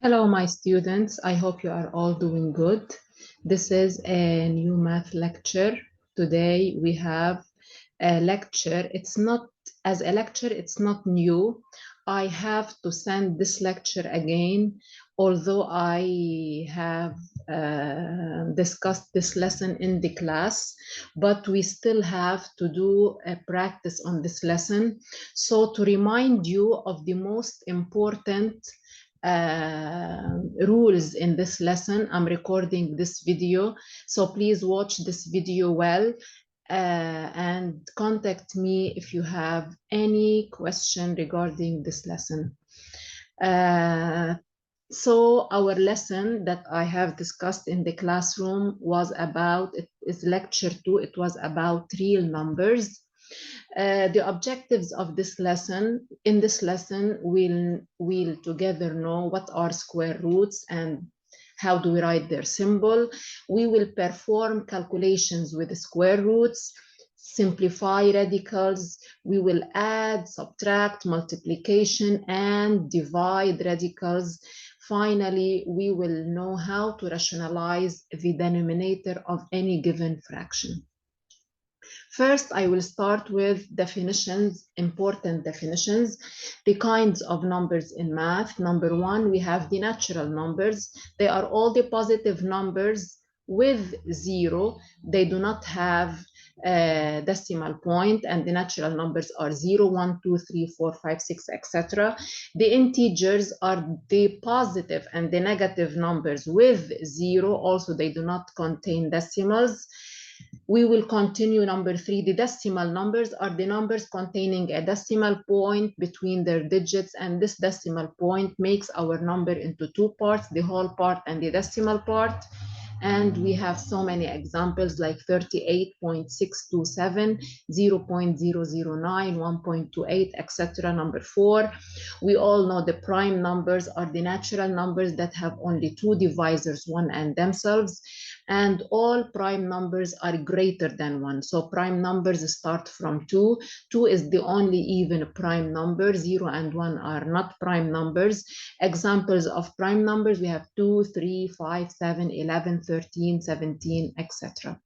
Hello, my students. I hope you are all doing good. This is a new math lecture. Today we have a lecture. It's not as a lecture, it's not new. I have to send this lecture again, although I have discussed this lesson in the class, but we still have to do a practice on this lesson. So to remind you of the most important rules in this lesson, I'm recording this video, so please watch this video well and contact me if you have any question regarding this lesson. So our lesson that I have discussed in the classroom was about, it is lecture 2, it was about real numbers. The objectives of this lesson, in this lesson, we'll together know what are square roots and how do we write their symbol. We will perform calculations with the square roots, simplify radicals. We will add, subtract, multiplication, and divide radicals. Finally, we will know how to rationalize the denominator of any given fraction. First, I will start with definitions, important definitions, the kinds of numbers in math. Number one, we have the natural numbers. They are all the positive numbers with zero. They do not have a decimal point, and the natural numbers are 0, 1, 2, 3, 4, 5, 6, etc. The integers are the positive and the negative numbers with zero. Also, they do not contain decimals. We will continue number 3. The decimal numbers are the numbers containing a decimal point between their digits, and this decimal point makes our number into two parts, the whole part and the decimal part. And we have so many examples like 38.627, 0.009, 1.28, etc. Number 4, we all know the prime numbers are the natural numbers that have only two divisors, 1 and themselves, and all prime numbers are greater than 1. So prime numbers start from 2. 2 is the only even prime number. 0 and 1 are not prime numbers. Examples of prime numbers, we have 2, 3, 5, 7, 11, 13, 17, etc.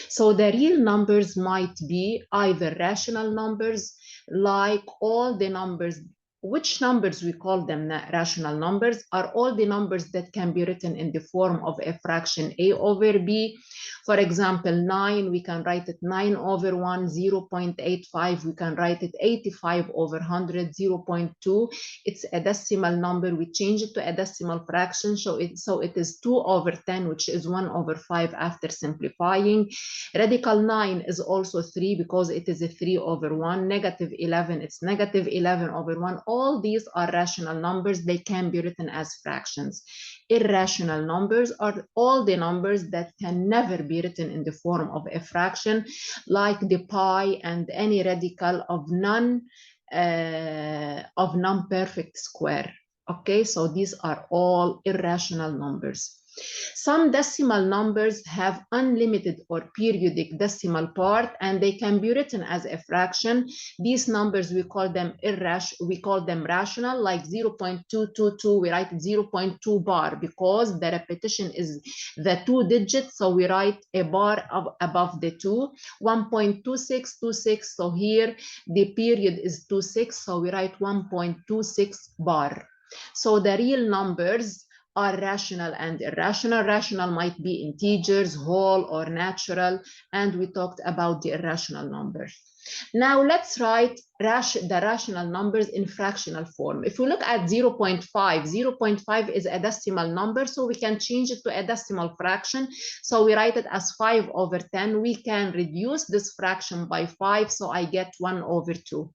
So the real numbers might be either rational numbers, like all the numbers. Which numbers we call them rational numbers are all the numbers that can be written in the form of a fraction a over b. For example, 9, we can write it 9 over 1, 0.85, we can write it 85 over 100, 0.2. It's a decimal number. We change it to a decimal fraction, so it is 2 over 10, which is 1 over 5 after simplifying. Radical 9 is also 3 because it is a 3 over 1. Negative 11, it's negative 11 over 1. All these are rational numbers. They can be written as fractions. Irrational numbers are all the numbers that can never be written in the form of a fraction, like the pi and any radical of non-perfect square. Okay, so these are all irrational numbers. Some decimal numbers have unlimited or periodic decimal part, and they can be written as a fraction. These numbers, we call them rational, like 0.222, we write 0.2 bar because the repetition is the 2 digits, so we write a bar above the 2. 1.2626, so here the period is 26, so we write 1.26 bar. So the real numbers are rational and irrational. Rational might be integers, whole, or natural, and we talked about the irrational numbers. Now let's write the rational numbers in fractional form. If we look at 0.5, 0.5 is a decimal number, so we can change it to a decimal fraction. So we write it as 5 over 10. We can reduce this fraction by 5, so I get 1 over 2.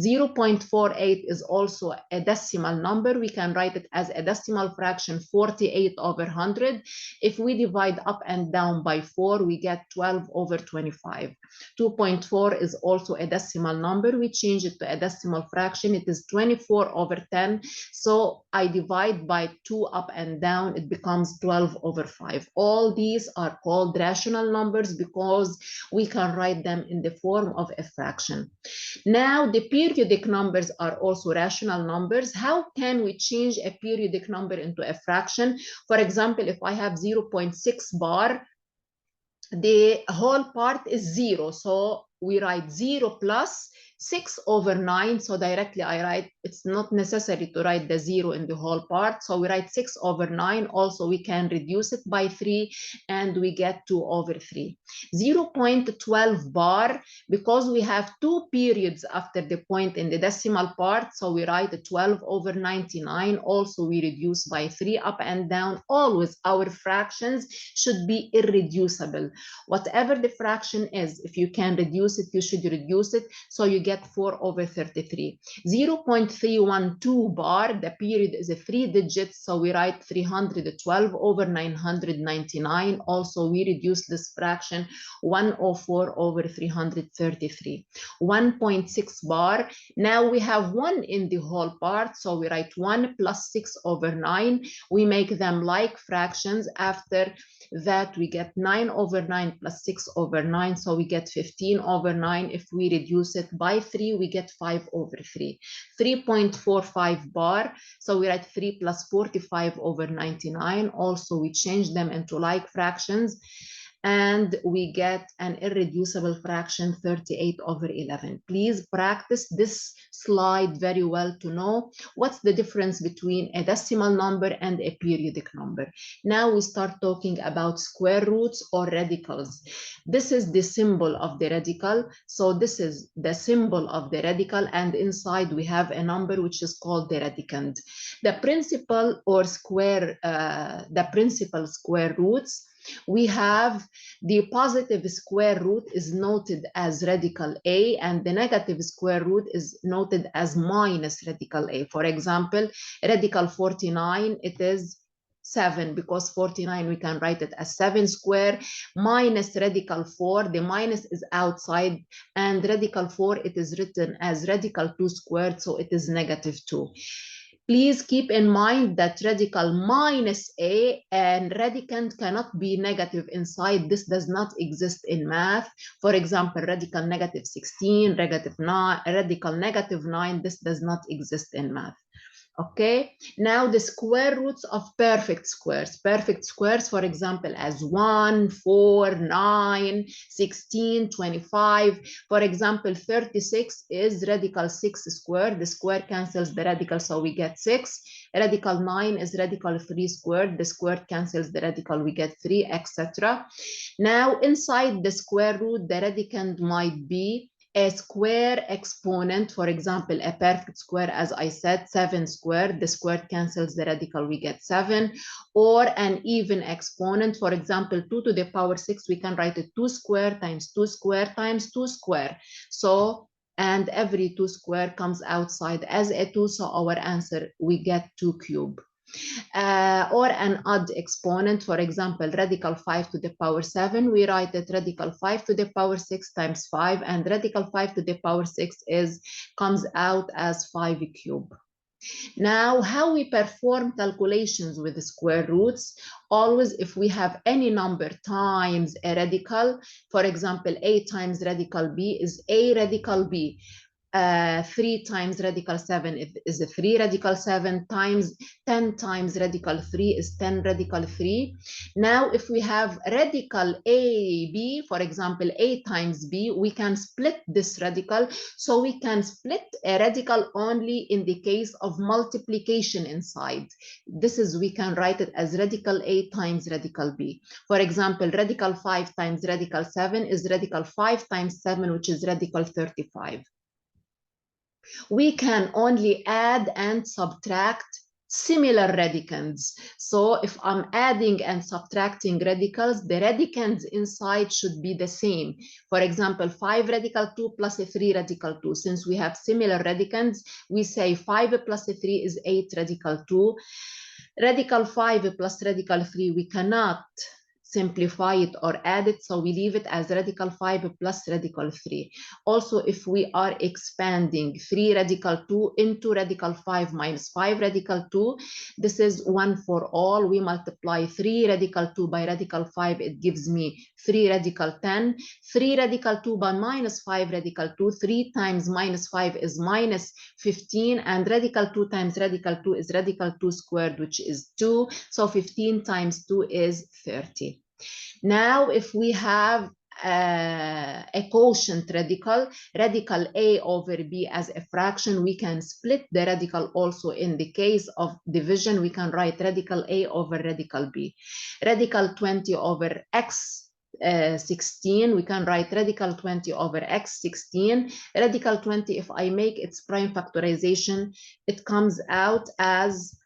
0.48 is also a decimal number. We can write it as a decimal fraction, 48 over 100. If we divide up and down by 4, we get 12 over 25. 2.4 is also a decimal number. We change it to a decimal fraction. It is 24 over 10. So I divide by 2 up and down. It becomes 12 over 5. All these are called rational numbers because we can write them in the form of a fraction. Now the periodic numbers are also rational numbers. How can we change a periodic number into a fraction? For example, if I have 0.6 bar, the whole part is 0. So we write 0 plus 6 over 9. So directly I write, it's not necessary to write the 0 in the whole part. So we write 6 over 9. Also, we can reduce it by 3 and we get 2 over 3. 0.12 bar, because we have 2 periods after the point in the decimal part. So we write 12 over 99. Also, we reduce by 3 up and down. Always our fractions should be irreducible. Whatever the fraction is, if you can reduce it, you should reduce it. So you get 4 over 33. 0.312 bar, the period is a 3 digits. So we write 312 over 999. Also, we reduce this fraction 104 over 333. 1.6 bar. Now we have 1 in the whole part. So we write 1 plus 6 over 9. We make them like fractions. After that, we get 9 over 9 plus 6 over 9. So we get 15 over 9. If we reduce it by 3, we get 5 over 3. 3.45 bar. So we write 3 plus 45 over 99. Also, we change them into like fractions. And we get an irreducible fraction, 38 over 11. Please practice this slide very well to know what's the difference between a decimal number and a periodic number. Now we start talking about square roots or radicals. This is the symbol of the radical. So this is the symbol of the radical, and inside we have a number which is called the radicand. The principal or square, the principal square roots, we have the positive square root is noted as radical A, and the negative square root is noted as minus radical A. For example, radical 49, it is 7, because 49 we can write it as 7 square, minus radical 4, the minus is outside, and radical 4, it is written as radical 2 squared, so it is negative 2. Please keep in mind that radical minus A and radicand cannot be negative inside. This does not exist in math. For example, radical negative 16, radical negative 9, this does not exist in math. Okay, now the square roots of perfect squares. Perfect squares, for example, as 1, 4, 9, 16, 25. For example, 36 is radical 6 squared. The square cancels the radical, so we get 6. Radical 9 is radical 3 squared. The square cancels the radical, we get 3, etc. Now, inside the square root, the radicand might be a square exponent. For example, a perfect square, as I said, 7 squared, the square cancels the radical, we get 7. Or an even exponent, for example, 2 to the power 6, we can write it 2 square times 2 square times 2 square. So, and every 2 square comes outside as a 2, so our answer, we get 2 cubed. Or an odd exponent, for example, radical 5 to the power 7, we write it radical 5 to the power 6 times 5, and radical 5 to the power 6 comes out as 5 cubed. Now, how we perform calculations with the square roots? Always, if we have any number times a radical, for example, A times radical B is A radical B. 3 times radical 7 is a 3 radical 7 times 10 times radical 3 is 10 radical 3. Now, if we have radical AB, for example, A times B, we can split this radical. So we can split a radical only in the case of multiplication inside. This is, we can write it as radical A times radical B. For example, radical 5 times radical 7 is radical 5 times 7, which is radical 35. We can only add and subtract similar radicands. So if I'm adding and subtracting radicals, the radicands inside should be the same. For example, 5 radical 2 plus a 3 radical 2. Since we have similar radicands, we say 5 plus a 3 is 8 radical 2. Radical 5 plus radical 3, we cannot simplify it or add it, so we leave it as radical 5 plus radical 3. Also, if we are expanding 3 radical 2 into radical 5 minus 5 radical 2, this is one for all. We multiply 3 radical 2 by radical 5, it gives me 3 radical 10. 3 radical 2 by minus 5 radical 2, 3 times minus 5 is minus 15, and radical 2 times radical 2 is radical 2 squared, which is 2. So 15 times 2 is 30. Now, if we have a quotient radical, radical A over B as a fraction, we can split the radical also. In the case of division, we can write radical A over radical B. Radical 20 over x 16, we can write radical 20 over x 16. Radical 20, if I make its prime factorization, it comes out as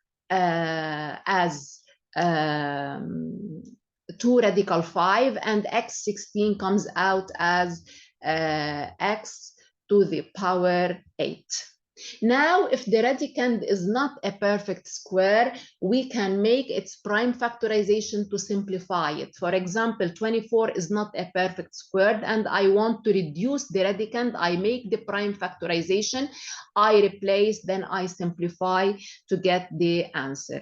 2 radical 5, and x 16 comes out as x to the power 8. Now, if the radicand is not a perfect square, we can make its prime factorization to simplify it. For example, 24 is not a perfect square, and I want to reduce the radicand. I make the prime factorization, I replace, then I simplify to get the answer.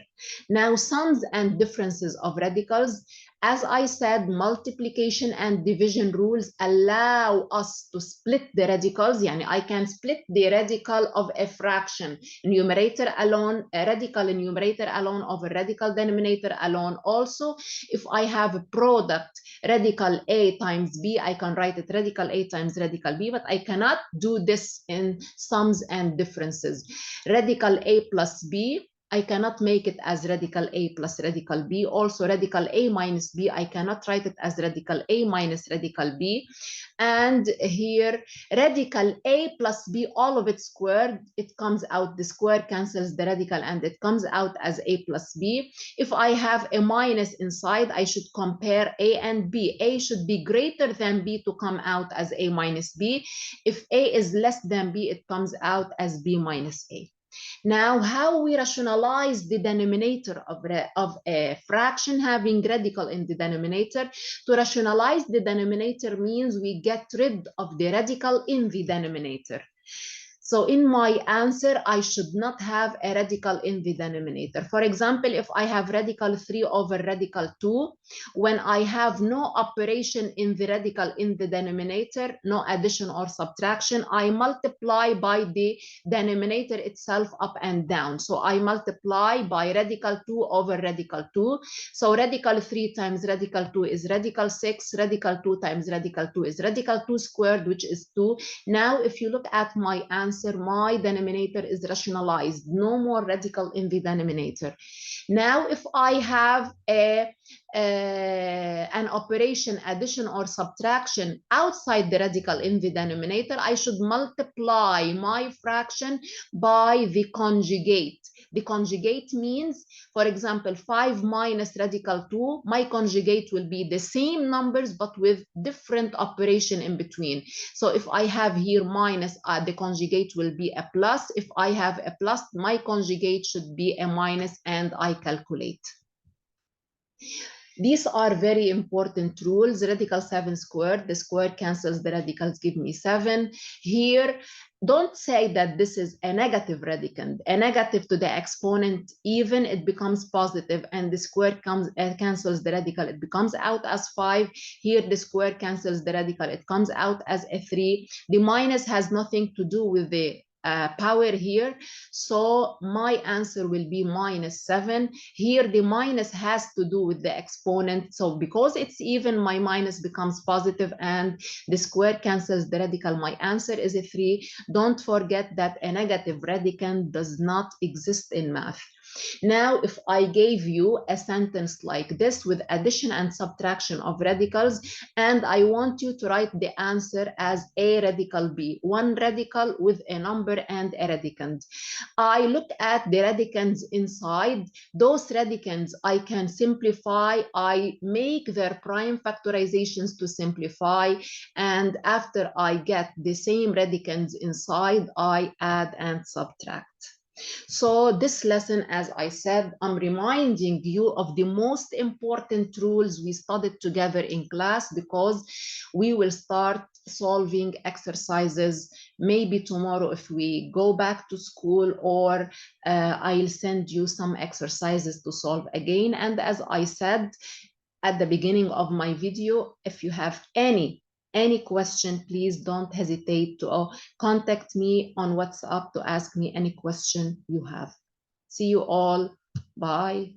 Now, sums and differences of radicals. As I said, multiplication and division rules allow us to split the radicals. Yani I can split the radical of a fraction, numerator alone, a radical numerator alone over radical denominator alone. Also, if I have a product, radical A times B, I can write it radical A times radical B, but I cannot do this in sums and differences. Radical A plus B, I cannot make it as radical A plus radical B. Also, radical A minus B, I cannot write it as radical A minus radical B. And here, radical A plus B, all of it squared, it comes out, the square cancels the radical, and it comes out as A plus B. If I have a minus inside, I should compare A and B. A should be greater than B to come out as A minus B. If A is less than B, it comes out as B minus A. Now, how we rationalize the denominator of a fraction having radical in the denominator? To rationalize the denominator means we get rid of the radical in the denominator. So in my answer, I should not have a radical in the denominator. For example, if I have radical 3 over radical 2, when I have no operation in the radical in the denominator, no addition or subtraction, I multiply by the denominator itself up and down. So I multiply by radical 2 over radical 2. So radical 3 times radical 2 is radical 6. Radical 2 times radical 2 is radical 2 squared, which is 2. Now, if you look at my answer, my denominator is rationalized. No more radical in the denominator. Now, if I have an operation, addition or subtraction outside the radical in the denominator, I should multiply my fraction by the conjugate. The conjugate means, for example, 5 minus radical 2, my conjugate will be the same numbers but with different operation in between. So if I have here minus, the conjugate will be a plus. If I have a plus, my conjugate should be a minus, and I calculate. These are very important rules. Radical 7 squared, the square cancels the radicals, give me 7. Here, don't say that this is a negative radicand. A negative to the exponent, even it becomes positive, and the square cancels the radical, it becomes out as 5. Here, the square cancels the radical, it comes out as a 3. The minus has nothing to do with the power here, so my answer will be minus 7. Here the minus has to do with the exponent, so because it's even, my minus becomes positive and the square cancels the radical. My answer is a 3. Don't forget that a negative radicand does not exist in math. Now, if I gave you a sentence like this with addition and subtraction of radicals, and I want you to write the answer as A radical B, one radical with a number and a radicand. I look at the radicands inside. Those radicands I can simplify. I make their prime factorizations to simplify, and after I get the same radicands inside, I add and subtract. So this lesson, as I said, I'm reminding you of the most important rules we studied together in class, because we will start solving exercises maybe tomorrow if we go back to school, or I'll send you some exercises to solve again. And as I said at the beginning of my video, if you have any question, please don't hesitate to contact me on WhatsApp to ask me any question you have. See you all. Bye.